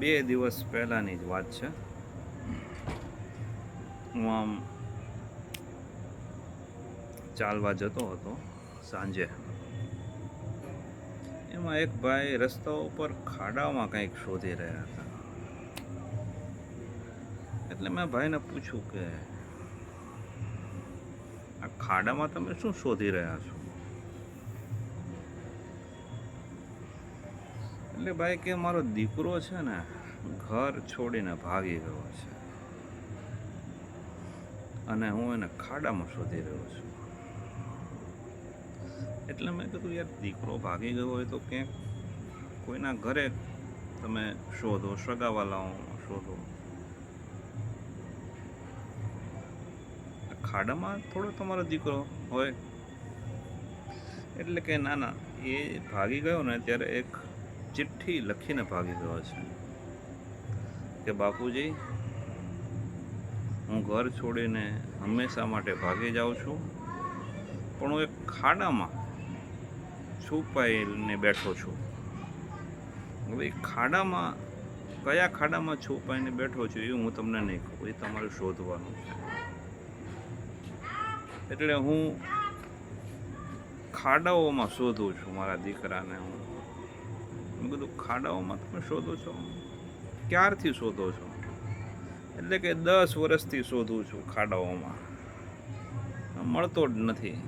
2 દિવસ પહેલાંની જ વાત છે. હું આમ ચાલવા જતો હતો સાંજે. એમાં એક ભાઈ રસ્તા ઉપર ખાડામાં કંઈક શોધી રહ્યા હતા. એટલે મેં ભાઈને પૂછ્યું કે આ ખાડામાં તમે શું શોધી રહ્યા છો? એટલે ભાઈ કે મારો દીકરો છે ને ઘર છોડીને ભાગી ગયો છે અને હું એને ખાડામાં શોધી રહ્યો છું. એટલે મેં કીધું યાર, દીકરો ભાગી ગયો હોય તો ક્યાંક કોઈના ઘરે તમે શોધો, સગાવાલાઓમાં શોધો. ખાડામાં થોડો તમારો દીકરો હોય. એટલે કે ના ના, એ ભાગી ગયો ને ત્યારે એક ચિઠ્ઠી લખીને ભાગી ગયો છે કે બાપુજી, હું ઘર છોડીને હંમેશા માટે ભાગી જાઉં છું, પણ હું એક ખાડામાં છુપાઈને બેઠો છું. હવે ખાડામાં, કયા ખાડામાં છુપાઈને બેઠો છું એ હું તમને નહીં કહું, એ તમારે શોધવાનું છે. એટલે હું ખાડાઓમાં શોધું છું મારા દીકરાને. મેં કીધું ખાડાઓમાં તમે શોધો છો? ક્યારથી શોધો છો? એટલે કે 10 વર્ષથી શોધું છું ખાડાઓમાં, મળતો જ નથી.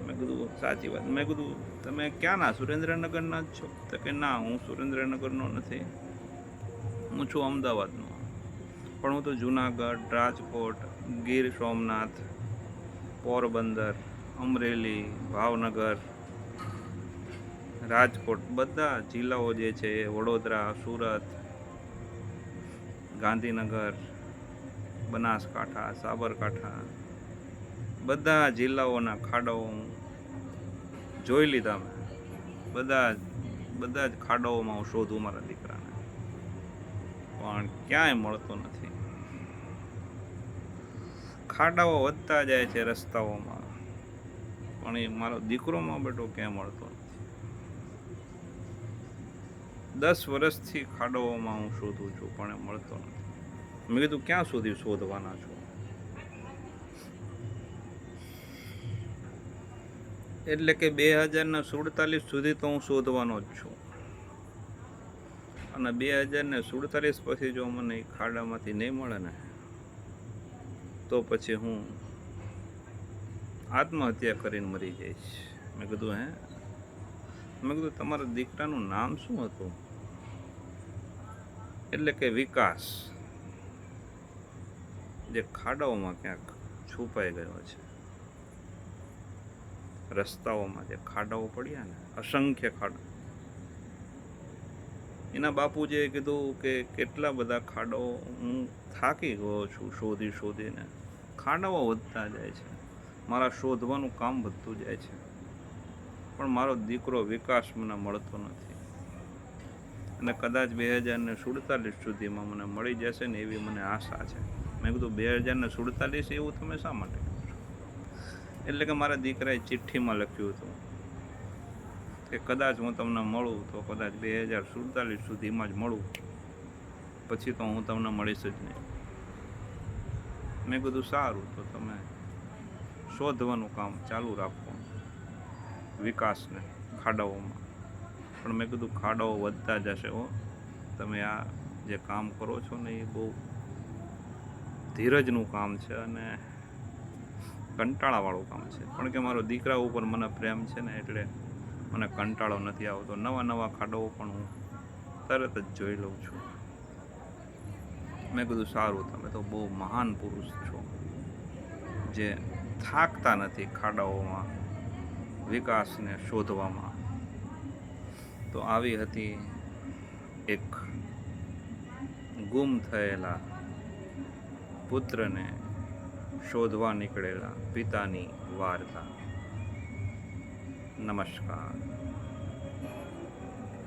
મેં કીધું સાચી વાત. મેં કીધું તમે ક્યાંના, સુરેન્દ્રનગરના જ છો? તો કે ના, હું સુરેન્દ્રનગરનો નથી, હું છું અમદાવાદનો. પણ હું તો જુનાગઢ, રાજકોટ, ગીર સોમનાથ, પોરબંદર, અમરેલી, ભાવનગર, રાજકોટ, બધા જિલ્લાઓ જે છે, વડોદરા, સુરત, ગાંધીનગર, બનાસકાંઠા, સાબરકાંઠા, બધા જિલ્લાઓના ખાડાઓ જોઈ લીધા મેં. બધા જ ખાડાઓમાં હું શોધું મારા દીકરાને, પણ ક્યાંય મળતો નથી. ખાડાઓ વધતા જાય છે રસ્તાઓમાં, પણ એ મારો દીકરોમાં બેટો ક્યાંય મળતો નથી. 10 વર્ષથી ખાડાઓમાં હું શોધું છું, પણ એ મળતો નથી. મેં કીધું ક્યાં સુધી શોધવાના છો? એટલે કે 2047 સુધી તો હું શોધવાનો જ છું, અને 2047 પછી જો મને ખાડામાંથી નહીં મળે ને, તો પછી હું આત્મહત્યા કરીને મરી જઈશ. મેં કીધું મેં કીધું તમારા દીકરાનું નામ શું હતું? એટલે કે વિકાસ, જે ખાડાઓમાં ક્યાંક છુપાઈ ગયો છે. રસ્તાઓમાં જે ખાડાઓ પડ્યા ને, અસંખ્ય ખાડા. એના બાપુજીએ કીધું કે કેટલા બધા ખાડાઓ, હું થાકી ગયો છું શોધીને. ખાડાઓ વધતા જાય છે, મારા શોધવાનું કામ વધતું જાય છે, પણ મારો દીકરો વિકાસ મને મળતો નથી. અને કદાચ 2047 સુધીમાં મને મળી જશે ને એવી મને આશા છે. મેં કીધું 2047 એવું તમે શા માટે કહો છો? એટલે કે મારા દીકરાએ ચિઠ્ઠીમાં લખ્યું હતું કે કદાચ હું તમને મળું તો કદાચ 2047 સુધીમાં જ મળું, પછી તો હું તમને મળીશ જ નહીં. મેં કીધું સારું, તો તમે શોધવાનું કામ ચાલુ રાખો વિકાસને ખાડાઓમાં. પણ મેં કીધું ખાડાઓ વધતા જશે હો, તમે આ જે કામ કરો છો ને એ બહુ ધીરજનું કામ છે અને કંટાળાવાળું કામ છે. પણ કે મારો દીકરા ઉપર મને પ્રેમ છે ને, એટલે મને કંટાળો નથી આવતો. નવા ખાડાઓ પણ હું તરત જ જોઈ લઉં છું. મેં કીધું સારું, તમે તો બહુ મહાન પુરુષ છો જે થાકતા નથી ખાડાઓમાં વિકાસને શોધવામાં. તો આવી હતી એક ગુમ થયેલા પુત્રને શોધવા નીકળેલા પિતાની વાર્તા. નમસ્કાર.